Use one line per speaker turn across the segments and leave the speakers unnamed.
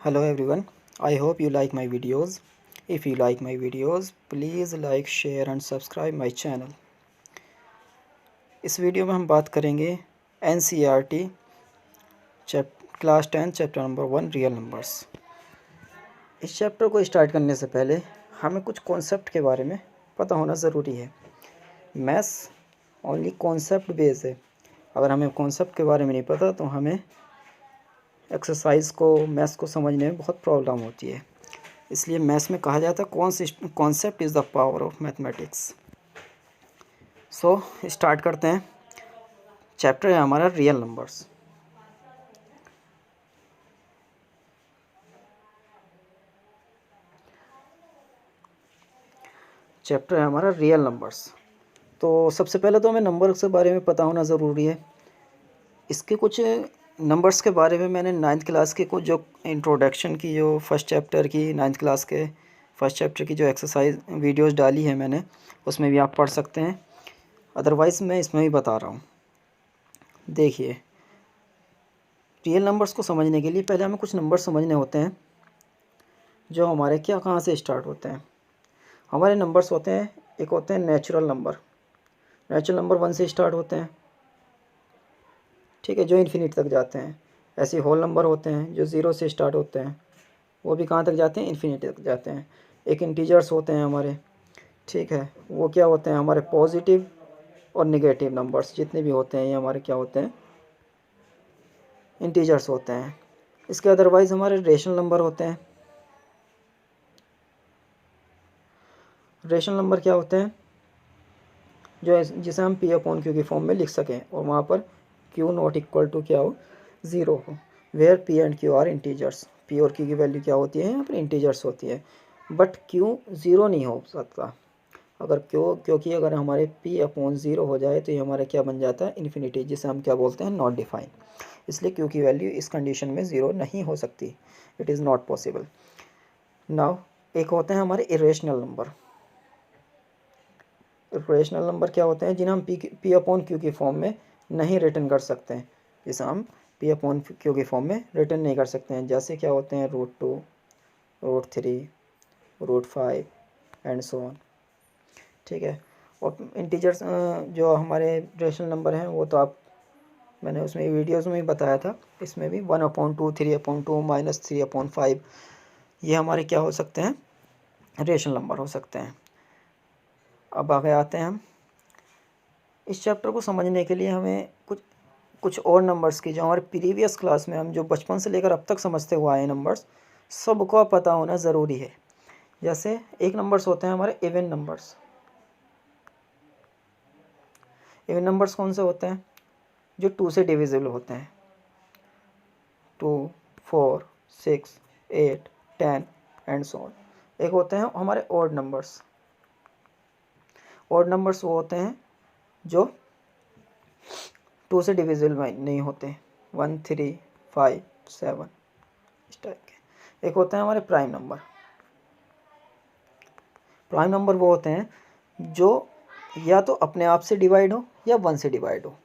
Hello everyone, I hope you like my videos. If you like my videos, please like, share and subscribe my channel. इस video में हम बात करेंगे NCERT class 10 chapter number 1 real numbers. इस chapter को start करने से पहले हमें कुछ कॉन्सेप्ट के बारे में पता होना ज़रूरी है। मैथ्स ओनली कॉन्सेप्ट बेस है। अगर हमें कॉन्सेप्ट के बारे में नहीं पता तो हमें एक्सरसाइज को, मैथ्स को समझने में बहुत प्रॉब्लम होती है। इसलिए मैथ्स में कहा जाता है concept is the power of mathematics. So start करते हैं। चैप्टर है हमारा रियल नंबर्स। चैप्टर है हमारा रियल नंबर्स। तो सबसे पहले तो हमें नंबर्स के बारे में पता होना ज़रूरी है। इसके कुछ नंबर्स के बारे में मैंने 9th क्लास के कुछ जो इंट्रोडक्शन की, जो फर्स्ट चैप्टर की 9th क्लास के फर्स्ट चैप्टर की जो एक्सरसाइज वीडियोस डाली है मैंने, उसमें भी आप पढ़ सकते हैं। अदरवाइज़ मैं इसमें भी बता रहा हूँ। देखिए, रियल नंबर्स को समझने के लिए पहले हमें कुछ नंबर समझने होते हैं जो हमारे कहाँ से स्टार्ट होते हैं। हमारे नंबर्स होते हैं, एक होते हैं नेचुरल नंबर। नेचुरल नंबर 1 से स्टार्ट होते हैं, ठीक है, जो इन्फिनिटी तक जाते हैं। ऐसे होल नंबर होते हैं जो 0 से स्टार्ट होते हैं, वो भी कहाँ तक जाते हैं, इन्फिनिटी तक जाते हैं। एक इंटीजर्स होते हैं हमारे, ठीक है, वो क्या होते हैं, हमारे पॉजिटिव और नेगेटिव नंबर्स जितने भी होते हैं ये हमारे क्या होते हैं, इंटीजर्स होते हैं। इसके अदरवाइज़ हमारे रेशनल नंबर होते हैं। रेशनल नंबर क्या होते हैं, जो जिसे हम पी अपॉन क्यू की फॉर्म में लिख सकें और वहाँ पर क्यू नॉट इक्वल टू क्या हो, 0 हो। Where P and Q are integers. P और क्यू की वैल्यू क्या होती है, यहाँ पर इंटीजर्स होती है। बट क्यू 0 नहीं हो सकता। अगर क्योंकि अगर हमारे p अपॉन 0 हो जाए तो ये हमारा क्या बन जाता है, इन्फिनिटी, जिसे हम क्या बोलते हैं, नॉट डिफाइन। इसलिए क्यू की वैल्यू इस कंडीशन में 0 नहीं हो सकती। It is not possible. Now एक होते हैं हमारे इरेशनल नंबर। इरेशनल नंबर क्या होते हैं, जिन्हें हम पी अपॉन क्यू की फॉर्म में नहीं रिटर्न कर सकते हैं, जिसे हम पी अपॉन क्यू की फॉर्म में रिटर्न नहीं कर सकते हैं। जैसे क्या होते हैं, √2, √3, √5 एंड सो ऑन, ठीक है। और इंटीजर्स जो हमारे रेशनल नंबर हैं वो तो मैंने उसमें वीडियोस में भी बताया था। इसमें भी 1/2, 3/2, -3/5 ये हमारे क्या हो सकते हैं, रेशनल नंबर हो सकते हैं। अब आगे आते हैं हम। इस चैप्टर को समझने के लिए हमें कुछ और नंबर्स की, जो हमारे प्रीवियस क्लास में हम जो बचपन से लेकर अब तक समझते हुए आए नंबर्स, सबको पता होना ज़रूरी है। जैसे एक नंबर्स होते हैं हमारे इवन नंबर्स। इवन नंबर्स कौन से होते हैं, जो 2 से डिविजिबल होते हैं। 2, 4, 6, 8, 10 एंड सो ऑन। एक होते हैं हमारे ऑड नंबर्स। ऑड नंबर्स वो होते हैं जो 2 से डिविजिबल नहीं होते, 1, 3, 5, 7 इस टाइप के। एक होते हैं हमारे प्राइम नंबर। प्राइम नंबर वो होते हैं जो या तो अपने आप से डिवाइड हो या 1 से डिवाइड हो।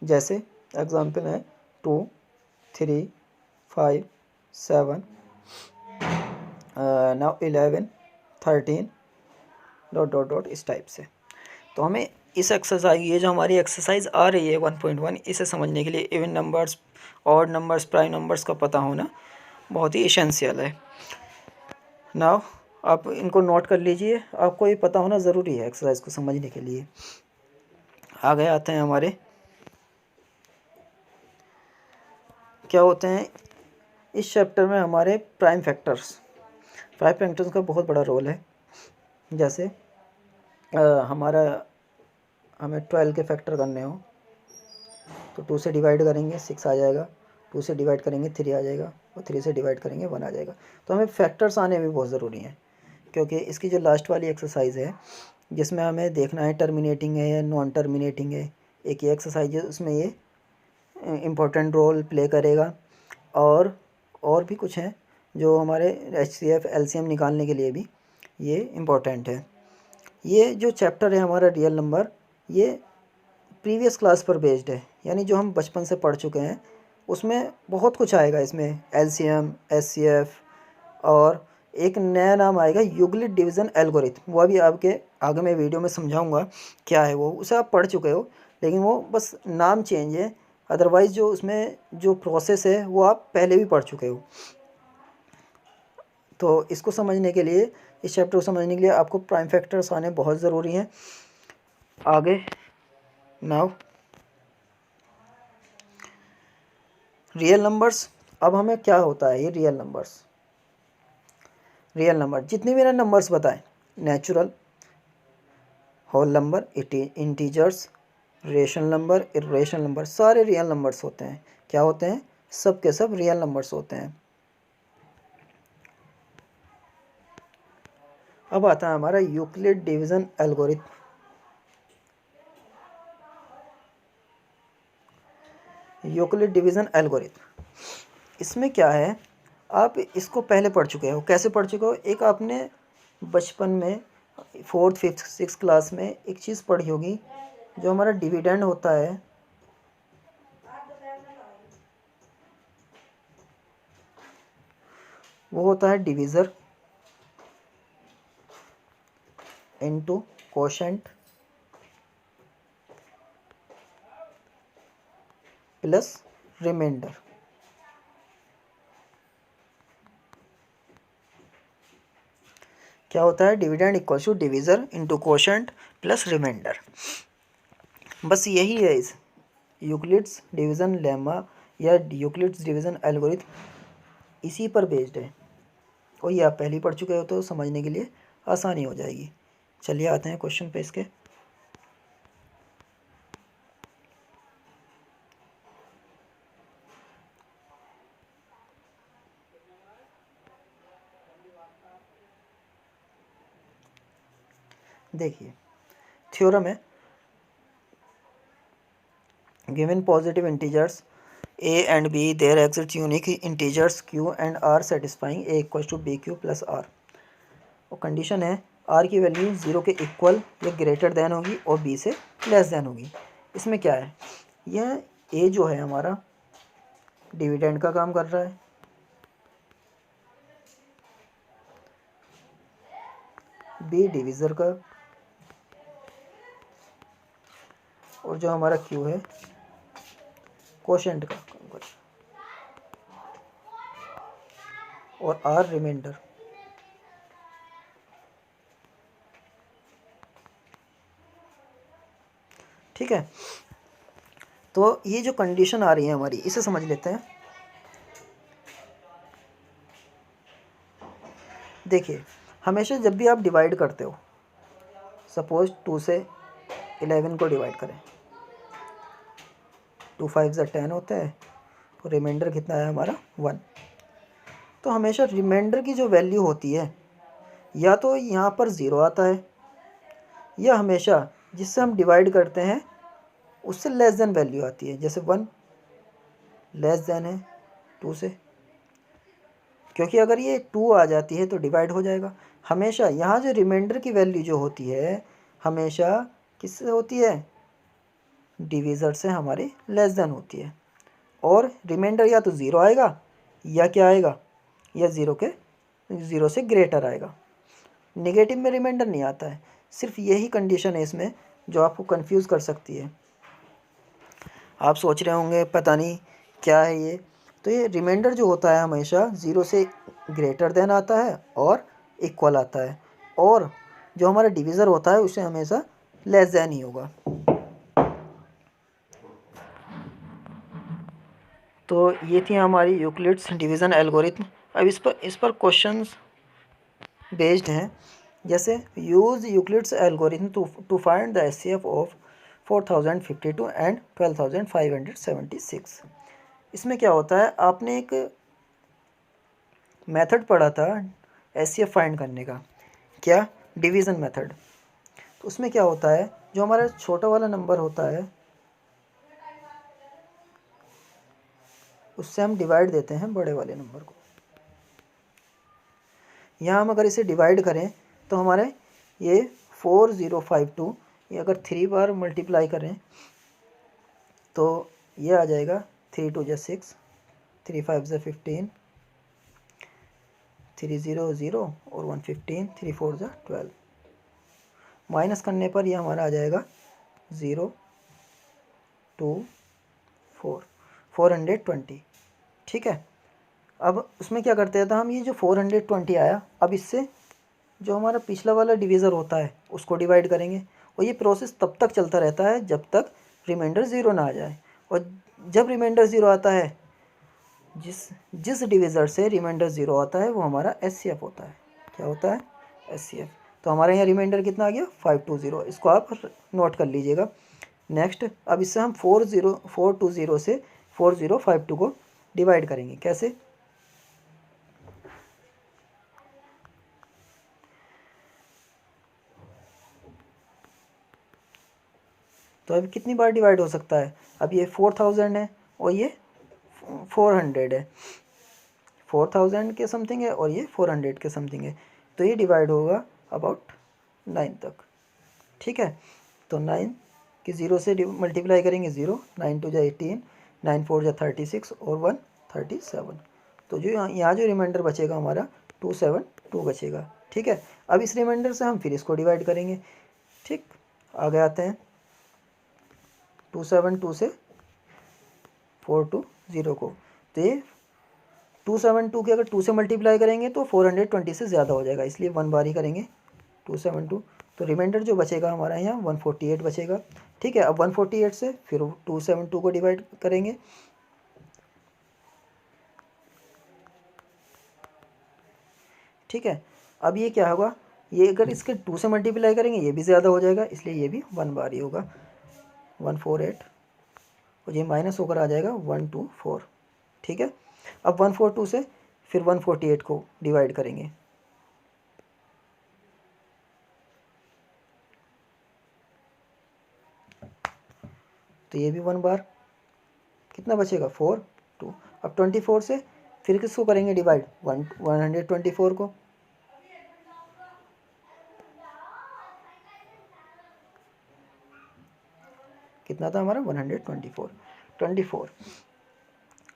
जैसे एग्जांपल है 2, 3, 5, 7, नाउ 11, 13 ... इस टाइप से। तो हमें इस एक्सरसाइज, ये जो हमारी एक्सरसाइज आ रही है 1.1, इसे समझने के लिए even numbers, odd numbers, prime numbers का पता होना बहुत ही एसेंशियल है। नाउ आप इनको नोट कर लीजिए, आपको ये पता होना ज़रूरी है एक्सरसाइज को समझने के लिए। आगे आते हैं हमारे, क्या होते हैं इस चैप्टर में हमारे प्राइम फैक्टर्स। प्राइम फैक्टर्स का बहुत बड़ा रोल है। जैसे हमें 12 के फैक्टर करने हो तो 2 से डिवाइड करेंगे 6 आ जाएगा, 2 से डिवाइड करेंगे 3 आ जाएगा, और 3 से डिवाइड करेंगे 1 आ जाएगा। तो हमें फैक्टर्स आने भी बहुत ज़रूरी हैं, क्योंकि इसकी जो लास्ट वाली एक्सरसाइज है जिसमें हमें देखना है टर्मिनेटिंग है या नॉन टर्मिनेटिंग है, एक ये एक्सरसाइज है, उसमें ये इम्पोर्टेंट रोल प्ले करेगा। और भी कुछ हैं जो हमारे HCF LCM निकालने के लिए भी ये इम्पोर्टेंट है। ये जो चैप्टर है हमारा रियल नंबर, ये प्रीवियस क्लास पर बेस्ड है, यानी जो हम बचपन से पढ़ चुके हैं उसमें बहुत कुछ आएगा। इसमें एलसीएम, एचसीएफ और एक नया नाम आएगा यूक्लिड डिवीज़न एल्गोरिथम। वो अभी आपके आगे मैं वीडियो में समझाऊंगा क्या है वो, उसे आप पढ़ चुके हो, लेकिन वो बस नाम चेंज है। अदरवाइज़ जो उसमें जो प्रोसेस है वो आप पहले भी पढ़ चुके हो। तो इसको समझने के लिए, इस चैप्टर को समझने के लिए आपको प्राइम फैक्टर्स आने बहुत ज़रूरी हैं। आगे नाउ रियल नंबर्स। अब हमें क्या होता है ये रियल नंबर्स। रियल नंबर जितने भी मैंने नंबर्स बताए, natural, whole number, integers, rational number, irrational number, सारे रियल नंबर्स होते हैं। क्या होते हैं? सब के सब रियल नंबर्स होते हैं। अब आता है हमारा Euclid division algorithm. Euclid division algorithm, इसमें क्या है, आप इसको पहले पढ़ चुके हो। कैसे पढ़ चुके हो? एक आपने बचपन में 4th 5th 6th क्लास में एक चीज़ पढ़ी होगी, जो हमारा डिविडेंड होता है, वो होता है divisor into quotient plus remainder. क्या होता है? Dividend equal to divisor into quotient plus remainder. बस यही है इस यूक्लिड्स डिवीज़न लेमा या यूक्लिड्स डिवीज़न एल्गोरिथम, इसी पर बेस्ड है। और ये आप पहले ही पढ़ चुके हो तो समझने के लिए आसानी हो जाएगी। चलिए आते हैं क्वेश्चन पे इसके। देखिए थ्योरम है, given positive integers a and b there exist unique integers q and r satisfying a equals to b q plus r। और कंडीशन है r की वैल्यू 0 के इक्वल या ग्रेटर देन होगी और b से लेस देन होगी। इसमें क्या है, यह a जो है हमारा डिविडेंड का काम कर रहा है, b डिविज़र का, और जो हमारा q है कोशेंट का काम कर रहा है, और r रिमाइंडर। ठीक है, तो ये जो कंडीशन आ रही है हमारी, इसे समझ लेते हैं। देखिए हमेशा जब भी आप डिवाइड करते हो, सपोज 2 से 11 को डिवाइड करें, 2 5 10 होता है, और रिमाइंडर कितना है हमारा 1। तो हमेशा रिमाइंडर की जो वैल्यू होती है, या तो यहाँ पर 0 आता है, या हमेशा जिससे हम डिवाइड करते हैं उससे लेस देन वैल्यू आती है। जैसे 1 लेस देन है 2 से, क्योंकि अगर ये 2 आ जाती है तो डिवाइड हो जाएगा। हमेशा यहाँ जो रिमाइंडर की वैल्यू जो होती है, हमेशा किससे होती है? डिविज़र से हमारी लेस देन होती है। और रिमाइंडर या तो 0 आएगा या क्या आएगा, या 0 से ग्रेटर आएगा। नेगेटिव में रिमाइंडर नहीं आता है। सिर्फ यही कंडीशन है इसमें जो आपको कंफ्यूज कर सकती है। आप सोच रहे होंगे पता नहीं क्या है ये, तो ये रिमाइंडर जो होता है हमेशा 0 से ग्रेटर देन आता है और इक्वल आता है, और जो हमारा डिविज़र होता है उसे हमेशा लेस देन ही होगा। तो ये थी हमारी यूक्लिड्स डिवीज़न एल्गोरिथम। अब इस पर क्वेश्चंस बेस्ड हैं, जैसे use Euclid's algorithm to find the HCF of 4052 and 12576। इसमें क्या होता है, आपने एक मेथड पढ़ा था एचसीएफ फाइंड करने का, क्या? Division method. तो उसमें क्या होता है, जो हमारा छोटा वाला नंबर होता है उससे हम डिवाइड देते हैं बड़े वाले नंबर को। यहाँ हम अगर इसे डिवाइड करें तो हमारे ये 4052, ये अगर 3 बार मल्टीप्लाई करें तो ये आ जाएगा 3 2 जा 6, 3 5 जा 15, 3 0 0 और 1 15, 3 4 जा 12। माइनस करने पर यह हमारा आ जाएगा 0 2 4 420। ठीक है, अब उसमें क्या करते हैं तो हम ये जो 420 आया, अब इससे जो हमारा पिछला वाला डिवीज़र होता है उसको डिवाइड करेंगे, और ये प्रोसेस तब तक चलता रहता है जब तक रिमाइंडर ज़ीरो ना आ जाए। और जब रिमाइंडर ज़ीरो आता है, जिस डिवीज़र से रिमाइंडर ज़ीरो आता है वो हमारा SCF होता है। क्या होता है? SCF। तो हमारे यहाँ रिमाइंडर कितना आ गया? 520। इसको आप नोट कर लीजिएगा। नेक्स्ट, अब इससे हम 420 से 4052 को डिवाइड करेंगे। कैसे? तो अब कितनी बार डिवाइड हो सकता है? अब ये 4000 है और ये 400 है, 4000 के समथिंग है और ये 400 के समथिंग है, तो ये डिवाइड होगा अबाउट 9 तक। ठीक है, तो 9 की 0 से मल्टीप्लाई करेंगे 0, 9 2 जा 18, 9 4 जा 36 और 1 37। तो जो यहाँ जो रिमाइंडर बचेगा हमारा 272 बचेगा। ठीक है, अब इस रिमाइंडर से हम फिर इसको डिवाइड करेंगे। ठीक, आगे आते हैं 272 से 420 को। तो ये 272 के अगर 2 से मल्टीप्लाई करेंगे तो 420 से ज़्यादा हो जाएगा, इसलिए 1 बार ही करेंगे 272। तो रिमाइंडर जो बचेगा हमारा यहाँ 148 बचेगा। ठीक है, अब 148 से फिर 272 को डिवाइड करेंगे। ठीक है, अब ये क्या होगा, ये अगर इसके 2 से मल्टीप्लाई करेंगे ये भी ज़्यादा हो जाएगा, इसलिए ये भी 1 बार ही होगा 148, और ये माइनस होकर आ जाएगा 124। ठीक है, अब 142 से फिर 148 को डिवाइड करेंगे। तो ये भी 1 बार, कितना बचेगा 4 2। अब 24 से फिर किसको करेंगे डिवाइड? 124 को। कितना था हमारा? 124।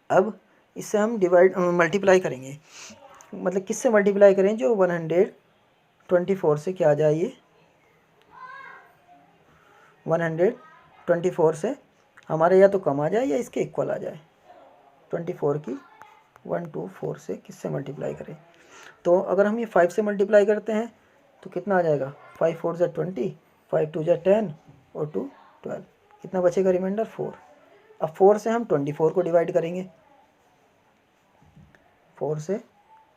अब इससे हम डिवाइड मल्टीप्लाई करेंगे, मतलब किससे मल्टीप्लाई करें? जो 124 से क्या आ जाए, ये 124 से हमारे या तो कम आ जाए या इसके इक्वल आ जाए। 24 की 124 से किससे मल्टीप्लाई करें? तो अगर हम ये 5 से मल्टीप्लाई करते हैं तो कितना आ जाएगा? 5 4 जा 20, 5 2 जा 10 और 2 12। कितना बचेगा रिमाइंडर? 4। अब 4 से हम 24 को डिवाइड करेंगे, 4 से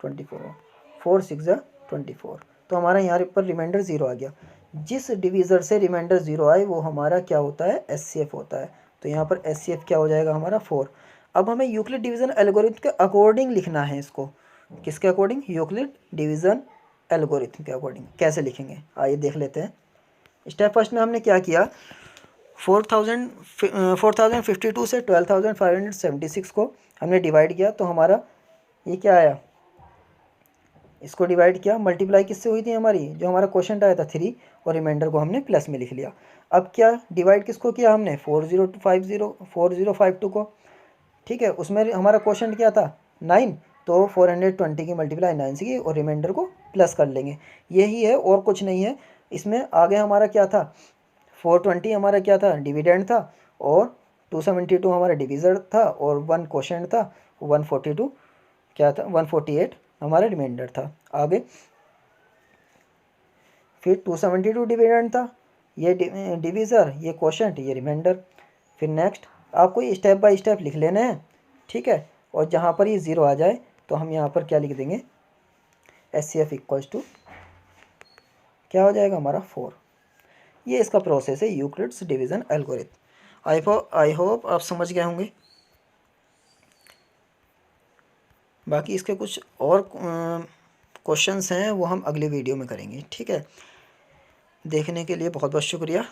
24, 4 6 जा 24। तो हमारा यहाँ पर रिमाइंडर 0 आ गया। जिस डिवीज़र से रिमाइंडर 0 आए वो हमारा क्या होता है? SCF होता है। तो यहाँ पर SCF क्या हो जाएगा हमारा? 4। अब हमें यूक्लिड डिवीज़न एल्गोरिथम के अकॉर्डिंग लिखना है इसको। किसके अकॉर्डिंग? यूक्लिड डिवीज़न एल्गोरिथम के अकॉर्डिंग। कैसे लिखेंगे आइए देख लेते हैं। स्टेप फर्स्ट में हमने क्या किया, 4052 से 12576 को हमने डिवाइड किया। तो हमारा ये क्या आया? इसको डिवाइड किया, मल्टीप्लाई किससे हुई थी हमारी? जो हमारा क्वेश्चन आया था 3, और रिमाइंडर को हमने प्लस में लिख लिया। अब क्या डिवाइड किसको किया हमने? 4052 को। ठीक है, उसमें हमारा क्वेश्चन क्या था? 9, तो 420 की मल्टीप्लाई 9 से की और रिमाइंडर को प्लस कर लेंगे। यही है और कुछ नहीं है। इसमें आगे हमारा क्या था? 420 हमारा क्या था? डिविडेंड था, और 272 हमारा डिवीज़र था, और 1 क्वेश्चन था, 142 क्या था? 148 हमारा रिमाइंडर था। आगे फिर 272 डिविडेंड था, ये डिवीज़र, ये क्वोशंट, ये रिमाइंडर। फिर नेक्स्ट आपको ये स्टेप बाय स्टेप लिख लेना है। ठीक है, और जहाँ पर ये 0 आ जाए तो हम यहाँ पर क्या लिख देंगे? SCF इक्वल्स टू क्या हो जाएगा हमारा? 4। ये इसका प्रोसेस है Euclid's division algorithm. I hope आप समझ गए होंगे। बाकी इसके कुछ और क्वेश्चंस हैं वो हम अगले वीडियो में करेंगे। ठीक है, देखने के लिए बहुत बहुत शुक्रिया।